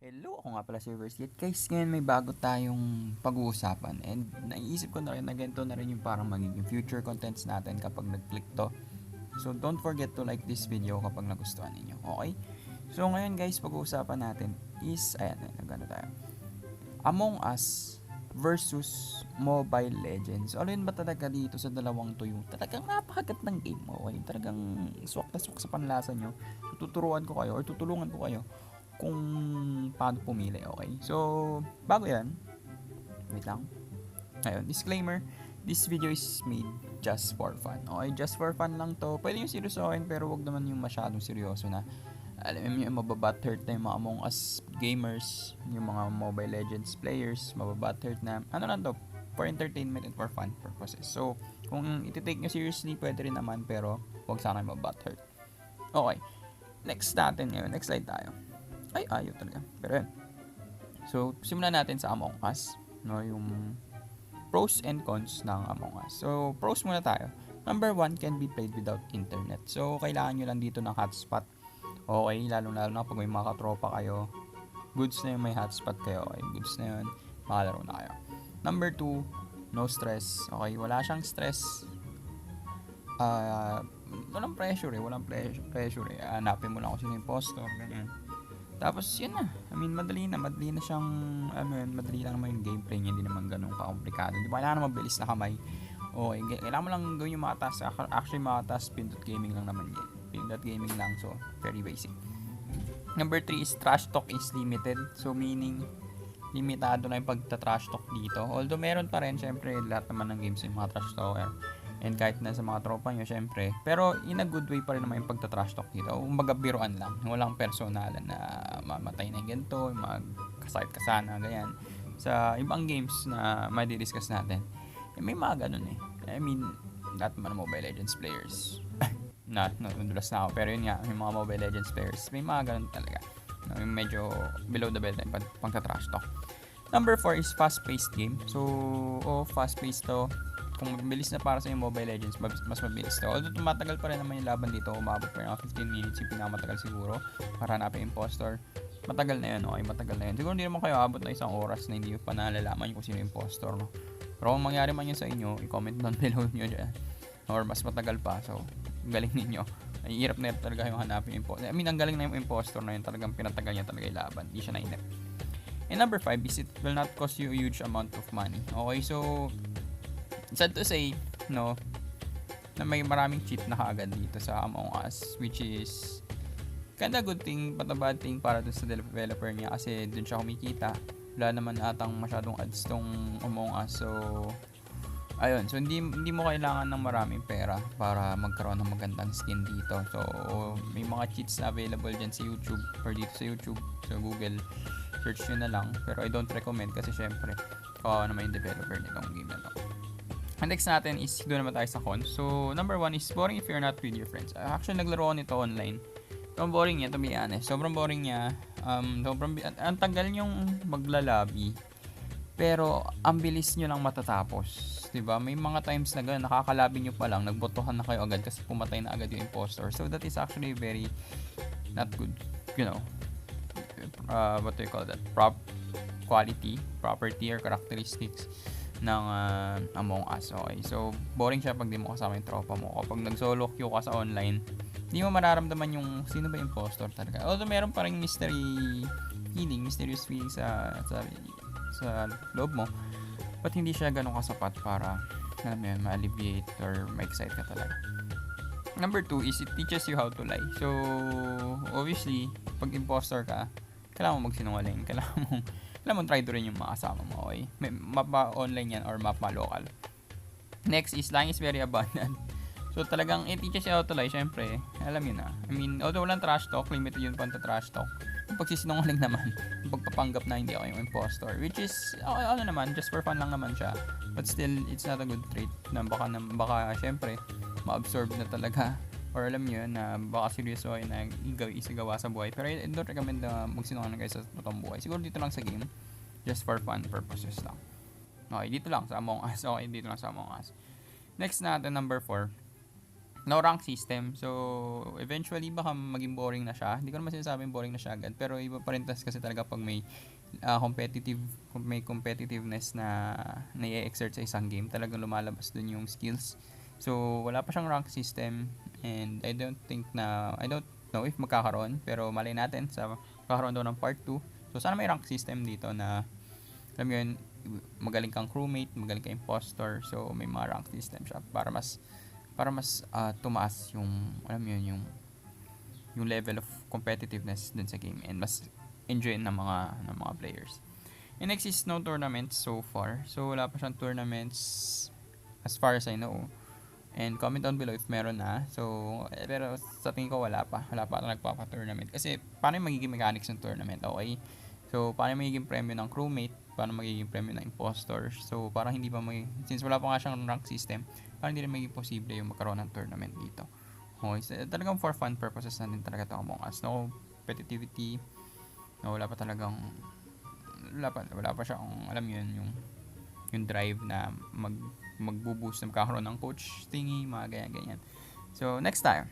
Hello, ako nga pala si Versiet. Guys, ngayon may bago tayong pag-uusapan and naiisip ko na rin na ganito na rin yung parang magiging future contents natin kapag nag-click to. So, don't forget to like this video kapag nagustuhan ninyo. Okay? So, ngayon guys, pag-uusapan natin is, ayan, nagano tayo. Among Us versus Mobile Legends. Ano yun ba talaga dito sa dalawang to yung talagang napakagat ng game mo? Okay? Talagang swak na swak sa panlasa nyo. Tuturuan ko kayo or tutulungan ko kayo kung paano pumili, okay? So, bago yan, wait lang. Ayun, disclaimer, this video is made just for fun. Okay, just for fun lang to. Pwede yung seryosohin, pero wag naman yung masyadong seryoso na. Alam mo yung mababat-hurt na yung mga Among Us gamers, yung mga Mobile Legends players, mababat-hurt na, ano lang to, for entertainment and for fun purposes. So, kung iti-take nyo seriously, pwede rin naman, pero wag sana mababat-hurt. Okay, next natin ngayon, next slide tayo. Ay, ayaw talaga. Pero yun. So, simulan natin sa Among Us. No, yung pros and cons ng Among Us. So, pros muna tayo. Number 1, can be played without internet. So, kailangan nyo lang dito ng hotspot. Okay, lalong-lalo na pag may mga katropa kayo. Goods na yung may hotspot kayo. Okay, goods na yun. Makalaro na kayo. Number 2, no stress. Okay, wala siyang stress. Walang pressure eh. Walang pressure eh. Hanapin mo lang kung sino yung impostor. Ganyan. Tapos yun na. I mean, madali na siyang madali lang naman yung gameplay niya, hindi naman ganun ka-komplikado. Di ba kailangan naman mabilis na kamay. Okay, kailangan mo lang gawin yung mga task. Actually, mga task, pindot gaming lang naman yan. Pindot gaming lang, so very basic. Number 3 is trash talk is limited. So meaning, limitado na yung pagta-trash talk dito. Although meron pa rin, syempre, lahat naman ng games yung mga trash talker. And kahit na sa mga tropa nyo, syempre. Pero in a good way pa rin naman yung pagta-trash talk dito. Kumbaga biruan lang. Walang personalan na mamatay na yung ganito, yung magkasakit-kasana, ganyan. Sa ibang games na madi-discuss natin, may mga ganun eh. I mean, lahat naman ng Mobile Legends players. Nadulas na ako. Pero yun nga, yung mga Mobile Legends players, may mga ganun talaga. Yung medyo below the belt na yung pagta-trash talk. Number 4 is fast-paced game. So, fast-paced to. Kung mabilis na para sa yung Mobile Legends, mas mabilis to. Although tumatagal pa rin naman yung laban dito, umabot pa rin 15 minutes yung pinakamatagal siguro para hanapin yung impostor. Matagal na yun, okay, matagal na yun. Siguro hindi naman kayo abot na isang oras na hindi pa nalalaman kung sino yung impostor, no? Pero kung mangyari man yun sa inyo, i-comment down below nyo dyan. Or mas matagal pa, so galing ninyo. Ay, hirap na talaga yung hanapin yung impostor. I mean, ang galing na yung impostor na yun, talagang pinatagal niya talaga yung laban. Hindi siya nainip. And number 5 is it will not cost you a huge amount of money. Okay, so sad to say, no, na may maraming cheat na kaagad dito sa Among Us, which is kinda good thing but a bad thing para dun sa developer niya kasi dun siya kumikita. Wala naman atang masyadong ads tong Among Us, so ayun, so hindi mo kailangan ng maraming pera para magkaroon ng magandang skin dito. So may mga cheats na available dyan sa YouTube or dito sa YouTube, sa Google, search nyo na lang, pero I don't recommend kasi syempre kawawa naman yung developer nitong game na to. And next natin is doon naman tayo sa cons. So, number 1 is boring if you're not with your friends. Actually, naglaro ko nito online. Sobrang boring niya, to be honest. Sobrang boring niya. Ang tagal niyong maglalabi. Pero, ang bilis niyo lang matatapos. Diba? May mga times na gano'n, nakakalabi niyo pa lang, nagbotohan na kayo agad kasi pumatay na agad yung impostor. So, that is actually very not good, you know. What do you call that? Property, or characteristics ng Among Us. Okay, so boring siya pag di mo kasama yung tropa mo. Kapag nag-solo queue ka sa online, hindi mo mararamdaman yung sino ba yung impostor talaga. Although meron pa rin mysterious feeling sa loob mo, but hindi siya ganun kasapat para alam mo yun, ma-alleviate or ma-excite ka talaga. Number 2 is it teaches you how to lie. So obviously, pag impostor ka, kailangan mo magsinungaling, kailangan mo try to rin yung mga kasama mo, okay? May mapa online yan or mapa local. Next is lying is very abundant. So talagang it teaches you how to lie, syempre, alam yun na. I mean, although walang trash talk, limited yun pa trash talk. Yung pagsisinungaling naman, yung pagpapanggap na hindi ako yung impostor, which is, ano naman, just for fun lang naman siya. But still, it's not a good trait na baka syempre, ma-absorb na talaga. Or alam nyo na baka seryoso ay na isagawa sa buhay. Pero I don't recommend na magsinungaling kayo sa totoong buhay. Siguro dito lang sa game. Just for fun purposes lang. Okay, dito lang sa Among Us. Okay, dito lang sa Among Us. Next natin, number 4. no rank system. So, eventually, baka maging boring na siya. Hindi ko naman sinasabing boring na siya agad. Pero iba pa rin kasi talaga pag may may competitiveness na i-exert sa isang game. Talagang lumalabas dun yung skills. So, wala pa siyang rank system. And I don't know if magkakaroon. Pero malay natin sa magkakaroon daw ng part 2. So, sana may rank system dito na, alam mo yun, magaling kang crewmate, magaling kang impostor. So, may mga rank system siya para mas tumaas yung, alam mo yun, yung level of competitiveness dun sa game and mas enjoy ng mga players. And next is no tournaments so far. So wala pa siyang tournaments as far as I know. And comment down below if meron na. So pero sa tingin ko wala pa nagpapa-tournament kasi paano yung magiging mechanics ng tournament, okay? So paano magiging premyo ng crewmate, paano magiging premyo ng impostor. So parang hindi pa since wala pa nga siyang rank system, parang hindi rin magiging posible yung magkaroon ng tournament dito. Okay, so, talagang for fun purposes na din talaga ito Among Us. No competitivity. No, wala pa siya alam yun, yung drive na magbo-boost na magkakaroon ng coach thingy, mga ganyan. So, next time,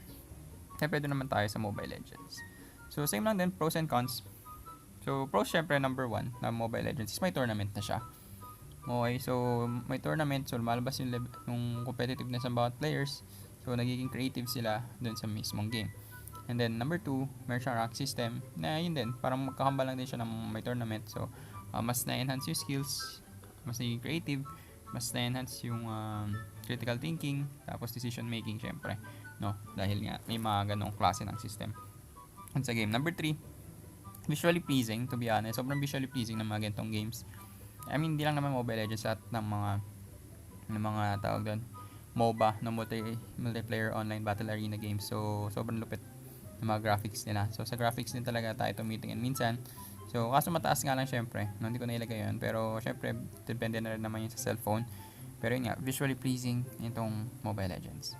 syempre doon naman tayo sa Mobile Legends. So, same lang din, pros and cons. So, pros syempre, number 1 na Mobile Legends is may tournament na siya. Okay, so, may tournament, so lumalabas yung competitiveness ng bawat players. So, nagiging creative sila dun sa mismong game. And then, number 2, meron siyang rank system na yun din, parang magkakambal lang din siya ng may tournament. So, mas na-enhance yung skills, mas naging creative, mas na-enhance yung critical thinking, tapos decision making syempre, no? Dahil nga, may mga ganong klase ng system sa game. Number 3, visually pleasing, to be honest. Sobrang visually pleasing ng mga ganitong games. I mean, hindi lang naman Mobile Legends at ng mga tawag doon, MOBA, no, multiplayer online battle arena games. So, sobrang lupit ng mga graphics nila. So, sa graphics din talaga tayo tumitingin minsan. So, kaso mataas nga lang syempre. No, hindi ko nailagay yun. Pero, syempre, depende na rin naman yun sa cellphone. Pero yun nga, visually pleasing itong Mobile Legends.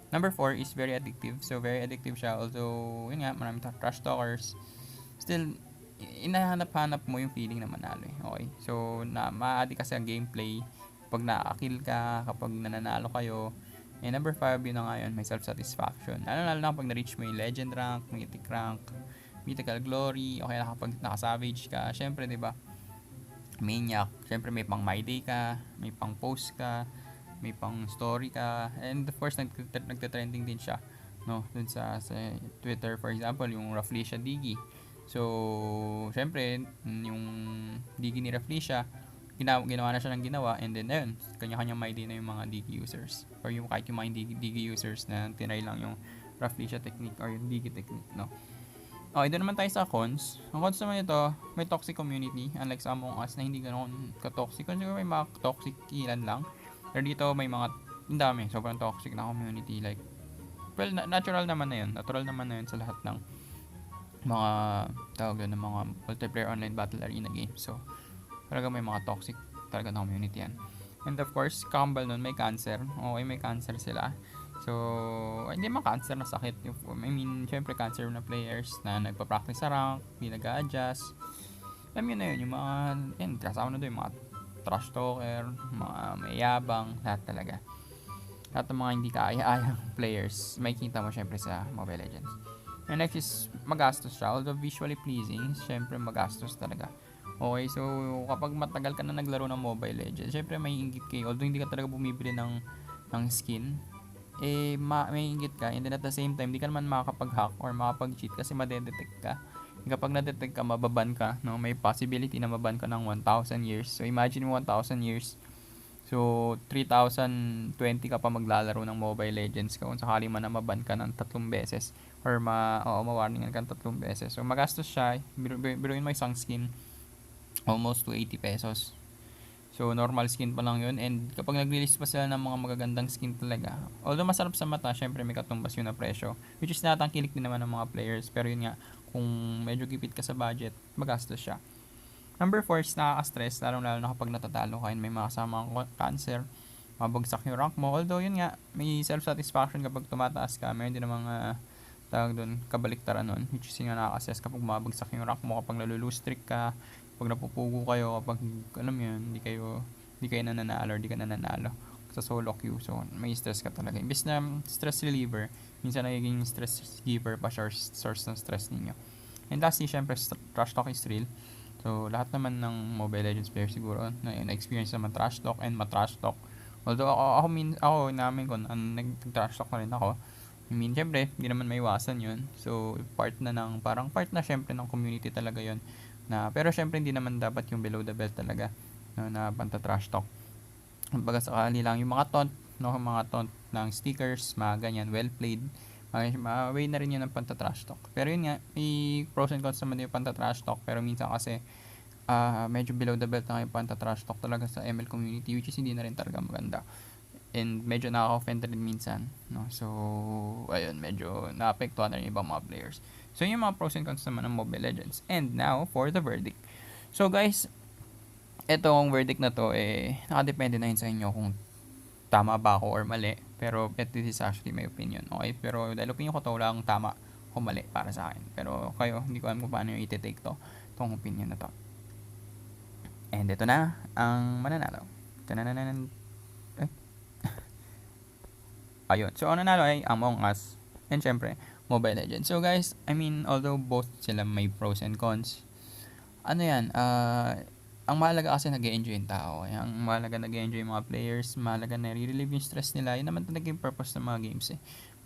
Number 4 is very addictive. So, very addictive siya. Although, yun nga, maraming trash talkers. Still, inahanap-hanap mo yung feeling na manalo eh. Okay? So, ma-addict kasi ang gameplay kapag na-kill ka, kapag nananalo kayo. And number 5, yun na nga yun, may self-satisfaction. Lalo na kapag na-reach mo yung legend rank, mythic rank, mythical glory, okay na kapag naka-savage ka. Syempre, di ba, maniac. Syempre, may pang my day ka, may pang post ka, may pang story ka. And of course, nagte-trending din siya. No? Dun sa Twitter, for example, yung Rafflesia Digi. So, syempre, yung Digi ni Rafflesia, ginawa na siya ng ginawa, and then ayun, kanya-kanya may din na yung mga Digi users or yung kahit yung mga Digi users na tinry lang yung Rafflesia technique or yung Digi technique, no? Okay, doon naman tayo sa cons. Ang cons naman ito, may toxic community, unlike sa Among Us na hindi ganoon ka-toxic. Kasi may mga toxic ilan lang, pero dito may mga, ang dami, sobrang toxic na community. Like, well, natural naman na yun sa lahat ng mga tawag doon ng mga multiplayer online battle arena games. So, talaga may mga toxic talaga na community yan. And of course, kambal nun, may cancer. Okay, may cancer sila. So, hindi man cancer na sakit. I mean, syempre cancer na players na nagpa-practice sa rank, hindi nag-a-adjust. Alam yun na yun, yung mga, yan, kasama na doon, yung mga trash talker, mga mayabang, lahat talaga. Lahat ng mga hindi kaaya-ayang players, may kita mo syempre sa Mobile Legends. And next is, magastos siya. Although visually pleasing, syempre magastos talaga. Okay, so kapag matagal ka na naglaro ng Mobile Legends, syempre may inggit kayo. Although hindi ka talaga bumibili ng skin, may inggit ka. And then at the same time, hindi ka naman makakapag-hack or makakapag-cheat kasi madedetect ka. Kapag na-detect ka, mababan ka. No? May possibility na maban ka ng 1,000 years. So imagine mo 1,000 years. So 3,020 ka pa maglalaro ng Mobile Legends kung sakali man na maban ka ng 3 beses or ma-warningan ka ng 3 beses. So magastos siya. Biruin mo isang skin, almost to 80 pesos. So, normal skin pa lang yun. And kapag nag-release pa sila ng mga magagandang skin talaga, although masarap sa mata, syempre may katumbas yun na presyo. Which is natangkilik din naman ng mga players. Pero yun nga, kung medyo gipit ka sa budget, magastos siya. Number 4 is nakaka-stress, lalo na kapag natatalo ka and may mga kasamang cancer, mabagsak yung rank mo. Although yun nga, may self-satisfaction kapag tumataas ka. Meron din ng mga tawag doon, kabaliktaran nun. Which is yung nakaka-assess kapag mabagsak yung rank mo, kapag nalulose streak ka, pag napupugo kayo, kapag alam yun, hindi kayo nananalo or hindi ka nananalo. sa solo queue. So, may stress ka talaga. Imbes na stress reliever, minsan nagiging stress giver pa source ng stress ninyo. And lastly, syempre, trash talk is real. So, lahat naman ng Mobile Legends player siguro na-experience naman trash talk and matrash talk. Although ako namin ko, nag-trash talk na rin ako. I mean, syempre, hindi naman maiwasan yun. So, part na syempre ng community talaga yun. Pero syempre, hindi naman dapat yung below the belt talaga na panta-trash talk. Kumbaga sakali lang yung mga taunt, mga taunt ng stickers, mga ganyan, well played. Way na rin yun ng panta-trash talk. Pero yun nga, may pros and cons naman yung panta-trash talk. Pero minsan kasi, medyo below the belt na yung panta-trash talk talaga sa ML community, which is hindi na rin talaga maganda. And medyo nakaka-offend rin minsan, no? So, ayun, medyo naapektuhan na rin ibang mga players. So, yung mga pros and cons naman ng Mobile Legends. And now, for the verdict. So, guys, etong verdict na to, nakadepende na yun sa inyo kung tama ba ako or mali. Pero, this is actually my opinion, okay? Pero, dahil opinion ko to, wala akong tama o mali para sa akin. Pero, kayo, hindi ko alam kung paano yung iti-take tong opinion na to. And ito na, ang mananalo. Tanananan. Ayun. So, ang nanalo ay Among Us. And syempre, Mobile Legends. So, guys, I mean, although both sila may pros and cons, ang mahalaga kasi nag-e-enjoy yung tao. Ang mahalaga nag-e-enjoy yung mga players, mahalaga na relieve yung stress nila. Yun naman talaga yung purpose ng mga games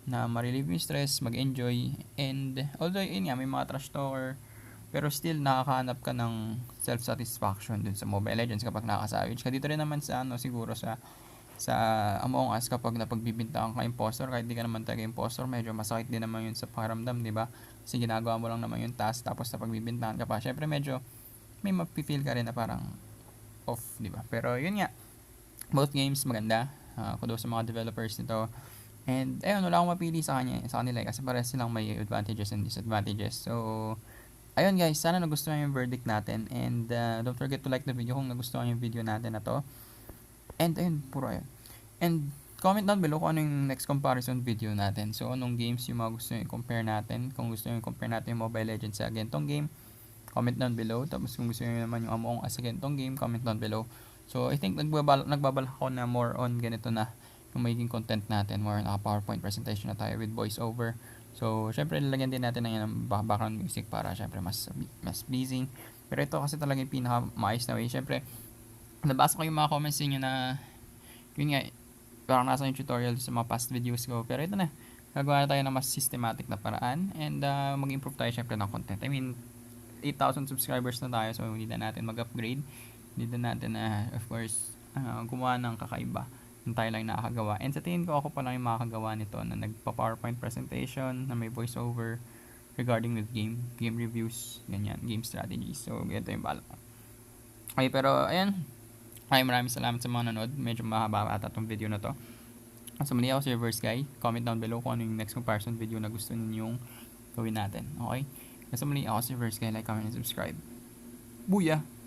na ma-relieve yung stress, mag-enjoy. And, although, yun nga, may mga trash talker, pero still, nakakahanap ka ng self-satisfaction dun sa Mobile Legends kapag nakasavage ka. Dito rin naman sa, siguro sa Among Us kapag napagbibintangan ka impostor, kahit di ka naman taga impostor, medyo masakit din naman yun sa pakiramdam, di ba? Kasi ginagawa mo lang naman yung task, tapos napagbibintangan ka pa, syempre medyo may mapifeel ka rin na parang off, di ba? Pero yun nga, both games maganda. Kudos sa mga developers nito. And ayun, wala akong mapili sa kanila kasi parehas silang may advantages and disadvantages. So, ayun guys, sana nagustuhan yung verdict natin. And don't forget to like the video kung nagustuhan yung video natin na to. And ayun, puro ayun. And comment down below kung ano yung next comparison video natin. So, anong games yung mga gusto nyo i-compare natin. Kung gusto nyo i-compare natin yung Mobile Legends sa gantong game, comment down below. Tapos kung gusto nyo naman yung Among Us sa gantong game, comment down below. So, I think nagbabalak ako na more on ganito na yung magiging content natin. More on PowerPoint presentation na tayo with voiceover. So, syempre, lalagyan din natin ng background music para syempre mas pleasing. Pero ito kasi talaga yung pinaka-maayos na way. Syempre, nabasa ko yung mga comments niyo na yun nga, parang nasa yung tutorial sa mga past videos ko. Pero ito na, gagawa na tayo ng mas systematic na paraan and mag-improve tayo syempre ng content. I mean, 8,000 subscribers na tayo, so hindi na natin mag-upgrade. Hindi na natin of course, gumawa ng kakaiba. Yung tayo lang nakakagawa. And sa tingin ko, ako pa lang yung makakagawa nito na nagpa-PowerPoint presentation, na may voiceover regarding with game reviews, ganyan, game strategies. So, ganito yung balak. Okay, pero ayan. Ay, maraming salamat sa mga nanood. Medyo mahaba ata itong video na to. So, mali ako si Reverse Guy. Comment down below kung ano yung next comparison video na gusto ninyong gawin natin. Okay? So, mali ako si Reverse Guy. Like, comment, and subscribe. Booyah!